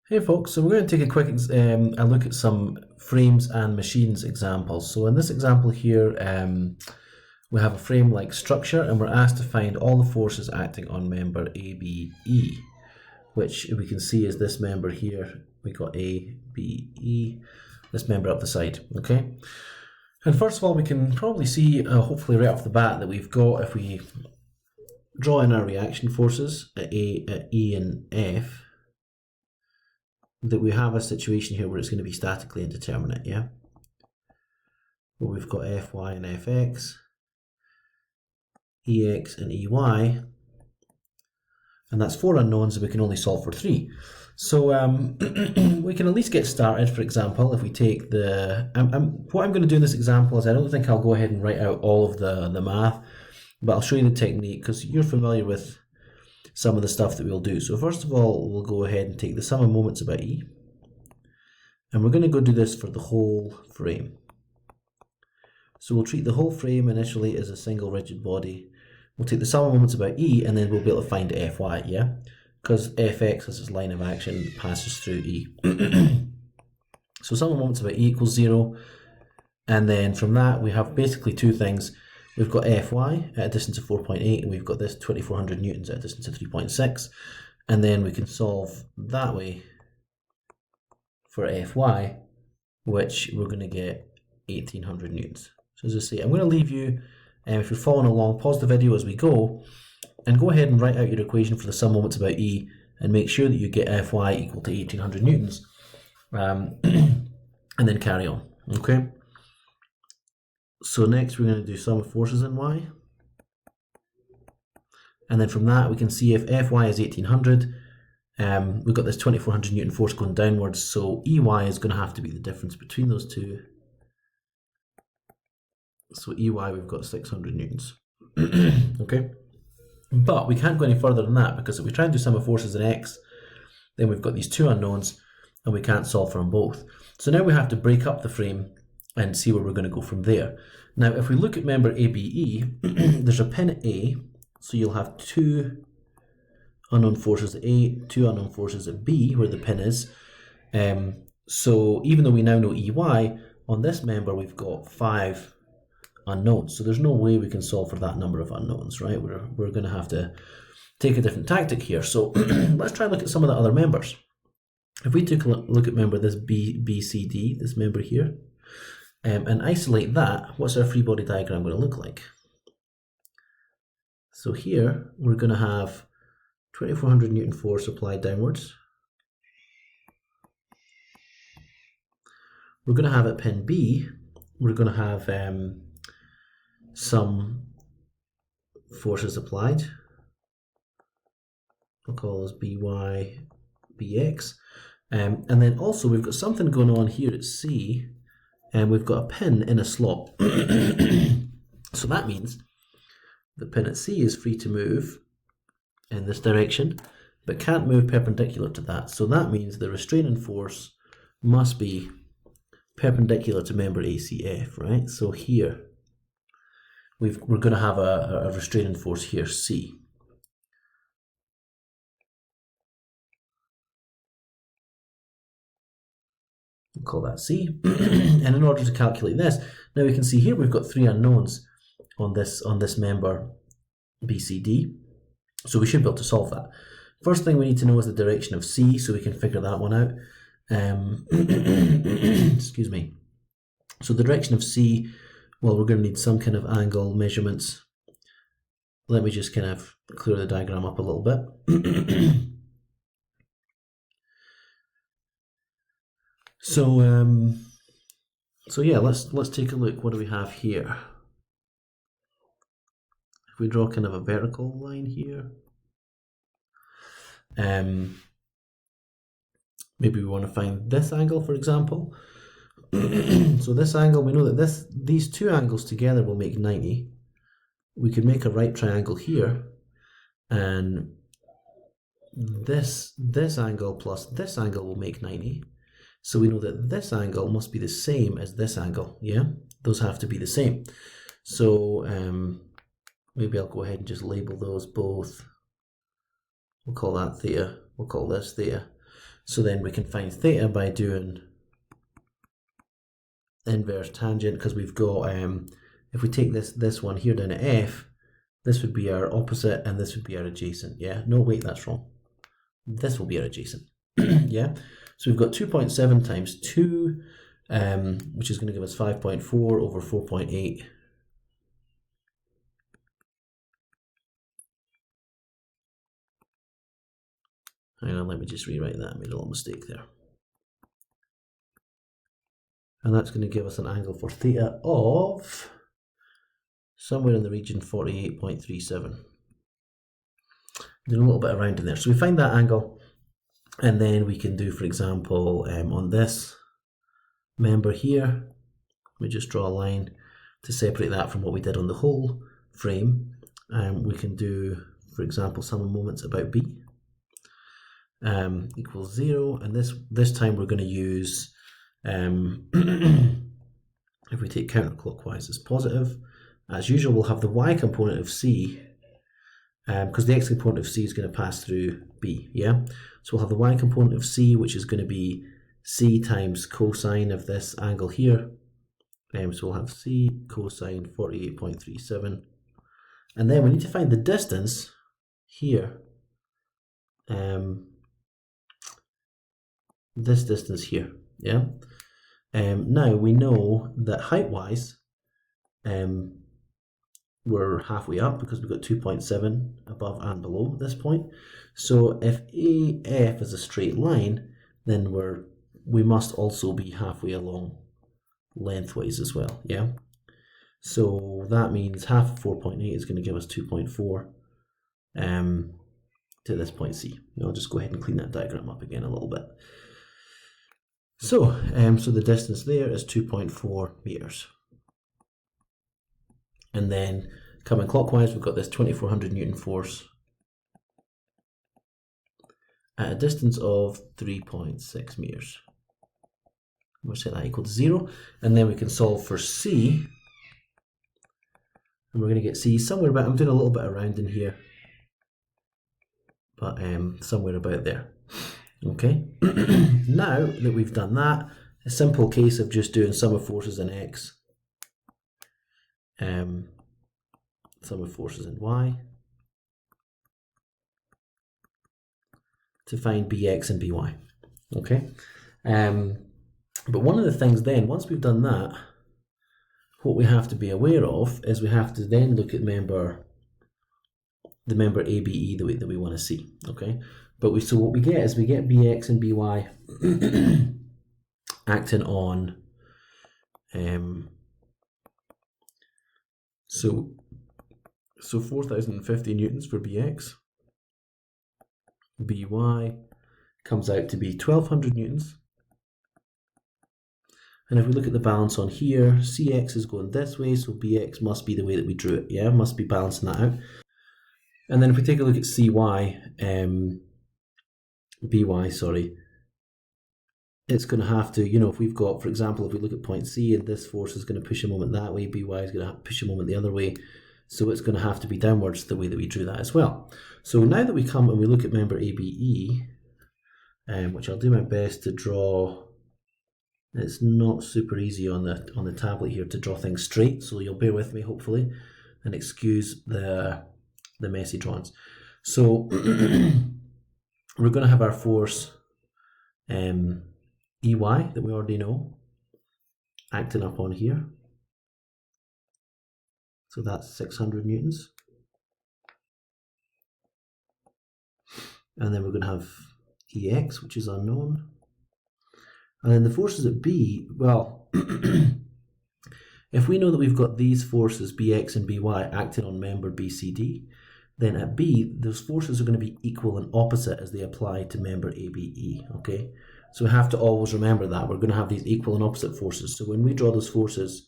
Hey folks, so we're going to take a quick a look at some frames and machines examples. So in this example here, we have a frame-like structure and we're asked to find all the forces acting on member ABE, which we can see is this member here. We got ABE, this member up the side, okay? And first of all, we can probably see, hopefully right off the bat, that we've got, if we draw in our reaction forces at A, at E and F, that we have a situation here where it's going to be statically indeterminate, yeah? Where we've got Fy and Fx, Ex and Ey, and that's 4 unknowns and we can only solve for 3. So we can at least get started. For example, if we take the... what I'm going to do in this example is I don't think I'll go ahead and write out all of the math, but I'll show you the technique because you're familiar with some of the stuff that we'll do. So first of all, we'll go ahead and take the sum of moments about E, and we're going to go do this for the whole frame. So we'll treat the whole frame initially as a single rigid body. We'll take the sum of moments about E, and then we'll be able to find Fy, yeah? Because Fx as its line of action passes through E. So sum of moments about E equals 0, and then from that we have basically two things. We've got Fy at a distance of 4.8, and we've got this 2400 newtons at a distance of 3.6, and then we can solve that way for Fy, which we're going to get 1800 newtons. So as I say, I'm going to leave you, if you're following along, pause the video as we go, and go ahead and write out your equation for the sum moments about E, and make sure that you get Fy equal to 1800 newtons, and then carry on, okay? So next we're going to do sum of forces in Y, and then from that we can see if Fy is 1800, we've got this 2400 Newton force going downwards, so Ey is going to have to be the difference between those two. So Ey, we've got 600 newtons. Okay, but we can't go any further than that, because if we try and do sum of forces in X, then we've got these two unknowns and we can't solve for them both. So now we have to break up the frame and see where we're going to go from there. Now if we look at member ABE, there's a pin at A, so you'll have two unknown forces at A, two unknown forces at B, where the pin is. So even though we now know Ey, on this member we've got 5 unknowns, so there's no way we can solve for that number of unknowns, right? We're going to have to take a different tactic here. So let's try and look at some of the other members. If we take a look at member this BCD, this member here, and isolate that, what's our free body diagram going to look like? So here we're going to have 2400 Newton force applied downwards. We're going to have at pin B, we're going to have some forces applied. We'll call those BY, BX. And then also we've got something going on here at C, and we've got a pin in a slot. So that means the pin at C is free to move in this direction, but can't move perpendicular to that. So that means the restraining force must be perpendicular to member ACF, right? So here we're going to have a restraining force here, C. We'll call that C. And in order to calculate this, now we can see here we've got 3 unknowns on this member BCD, so we should be able to solve that. First thing we need to know is the direction of C, so we can figure that one out. Excuse me. So the direction of C, well, we're going to need some kind of angle measurements. Let me just kind of clear the diagram up a little bit. So yeah, let's take a look. What do we have here? If we draw kind of a vertical line here, maybe we want to find this angle, for example. So this angle, we know that these two angles together will make 90. We could make a right triangle here, and this angle plus this angle will make 90. So we know that this angle must be the same as this angle, yeah? Those have to be the same. So maybe I'll go ahead and just label those both. We'll call that theta, we'll call this theta. So then we can find theta by doing inverse tangent, because we've got, if we take this one here down at f, this would be our opposite and this would be our adjacent. Yeah, no, wait, that's wrong. This will be our adjacent. Yeah, so we've got 2.7 times 2, which is going to give us 5.4 over 4.8. Hang on, let me just rewrite that. I made a little mistake there. And that's going to give us an angle for theta of somewhere in the region 48.37. Doing a little bit around in there. So we find that angle, and then we can do, for example, on this member here, let me just draw a line to separate that from what we did on the whole frame. We can do, for example, sum of moments about B equals 0, and this time we're going to use, if we take counterclockwise as positive, as usual we'll have the y component of C, because the x component of C is going to pass through B, yeah? So we'll have the y component of C, which is going to be C times cosine of this angle here. So we'll have C cosine 48.37. And then we need to find the distance here. This distance here, yeah? Now we know that height-wise, we're halfway up because we've got 2.7 above and below this point. So if AF is a straight line, then we must also be halfway along lengthwise as well, yeah? So that means half of 4.8 is going to give us 2.4 to this point C. I'll just go ahead and clean that diagram up again a little bit. So, so the distance there is 2.4 meters. And then coming clockwise, we've got this 2400 Newton force at a distance of 3.6 meters. We'll set that equal to 0, and then we can solve for C, and we're going to get C somewhere about, I'm doing a little bit around in here, but somewhere about there. Okay, now that we've done that, a simple case of just doing sum of forces in X, sum of forces in Y, to find BX and BY. Okay, but one of the things then, once we've done that, what we have to be aware of is we have to then look at the member ABE the way that we want to see. Okay, but so what we get is we get BX and BY acting on so 4050 newtons for BX. BY comes out to be 1200 newtons. And if we look at the balance on here, CX is going this way, so BX must be the way that we drew it, yeah? Must be balancing that out. And then if we take a look at CY, BY, sorry, it's going to have to, you know, if we've got, for example, if we look at point C and this force is going to push a moment that way, BY is going to push a moment the other way, so it's going to have to be downwards the way that we drew that as well. So now that we come and we look at member ABE, which I'll do my best to draw. It's not super easy on the tablet here to draw things straight, so you'll bear with me hopefully and excuse the messy drawings. So we're going to have our force EY that we already know acting up on here. So that's 600 newtons. And then we're going to have EX, which is unknown. And then the forces at B, well, if we know that we've got these forces, BX and BY, acting on member BCD, then at B, those forces are going to be equal and opposite as they apply to member ABE, okay? So we have to always remember that. We're going to have these equal and opposite forces. So when we draw those forces,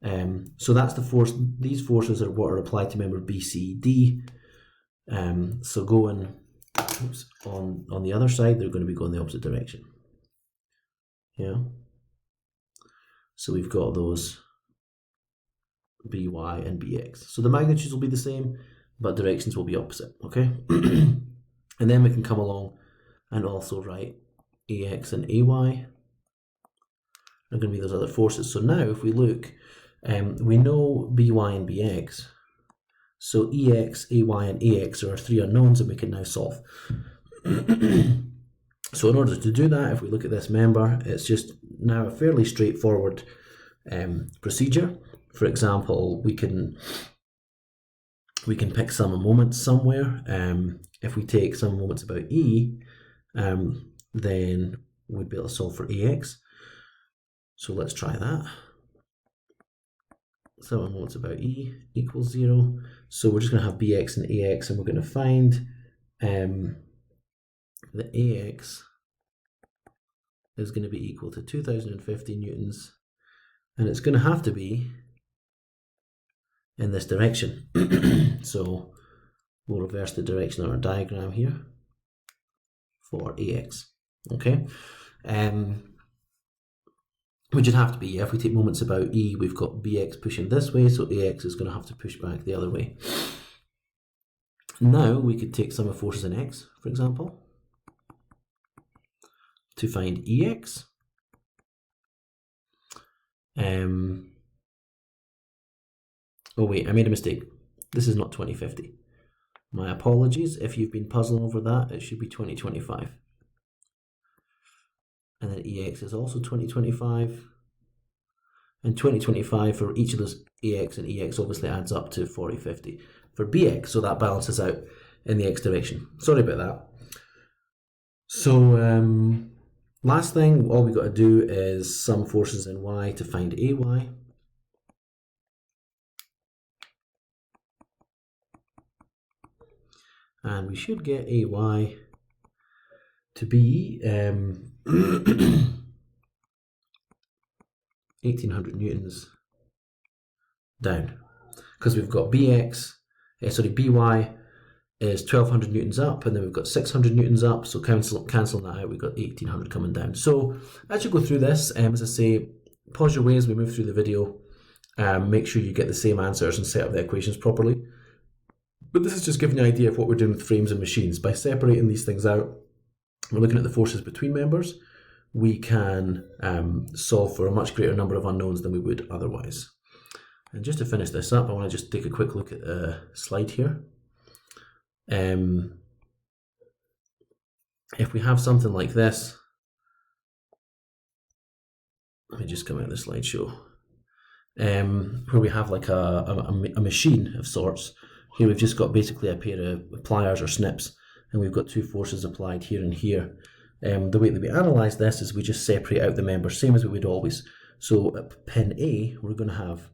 so that's the force, these forces are what are applied to member BCD. So going on the other side, they're going to be going the opposite direction. Yeah, so we've got those BY and BX. So the magnitudes will be the same, but directions will be opposite, okay? And then we can come along and also write AX and AY are going to be those other forces. So now if we look, we know BY and BX. So EX, AY and AX are our three unknowns that we can now solve. So in order to do that, if we look at this member, it's just now a fairly straightforward procedure. For example, we can pick sum of moments somewhere. If we take sum of moments about E, then we'd be able to solve for AX. So let's try that. Sum of moments about E equals 0. So we're just going to have BX and AX, and we're going to find the AX is going to be equal to 2050 newtons, and it's going to have to be in this direction. So we'll reverse the direction on our diagram here for AX. Okay, which would have to be, if we take moments about E, we've got BX pushing this way, so AX is going to have to push back the other way. Now we could take sum of forces in X, for example, to find EX. Oh wait, I made a mistake. This is not 2050. My apologies if you've been puzzling over that. It should be 2025. And then EX is also 2025. And 2025 for each of those AX and EX obviously adds up to 4050 for BX, so that balances out in the X direction. Sorry about that. So last thing, all we got to do is sum forces in Y to find AY. And we should get AY to be 1800 newtons down, because we've got BY is 1200 newtons up, and then we've got 600 newtons up, so cancelling that out, we've got 1800 coming down. So as you go through this, as I say, pause your way as we move through the video, make sure you get the same answers and set up the equations properly. But this is just giving you an idea of what we're doing with frames and machines. By separating these things out, we're looking at the forces between members. We can solve for a much greater number of unknowns than we would otherwise. And just to finish this up, I want to just take a quick look at the slide here. If we have something like this, let me just come out of the slideshow, where we have like a machine of sorts. Here we've just got basically a pair of pliers or snips, and we've got two forces applied here and here. The way that we analyse this is we just separate out the members, same as we would always. So at pin A, we're going to have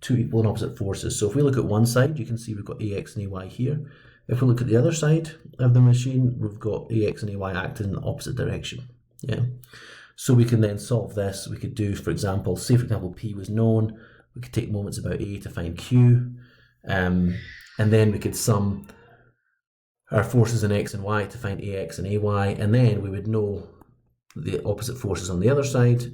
two equal and opposite forces. So if we look at one side, you can see we've got AX and AY here. If we look at the other side of the machine, we've got AX and AY acting in the opposite direction. Yeah. So we can then solve this. We could do, for example, say for example P was known, we could take moments about A to find Q, and then we could sum our forces in X and Y to find AX and AY, and then we would know the opposite forces on the other side,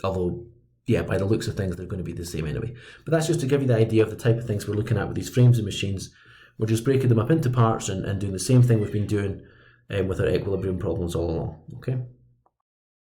although, yeah, by the looks of things, they're going to be the same anyway. But that's just to give you the idea of the type of things we're looking at with these frames and machines. We're just breaking them up into parts and doing the same thing we've been doing with our equilibrium problems all along, okay?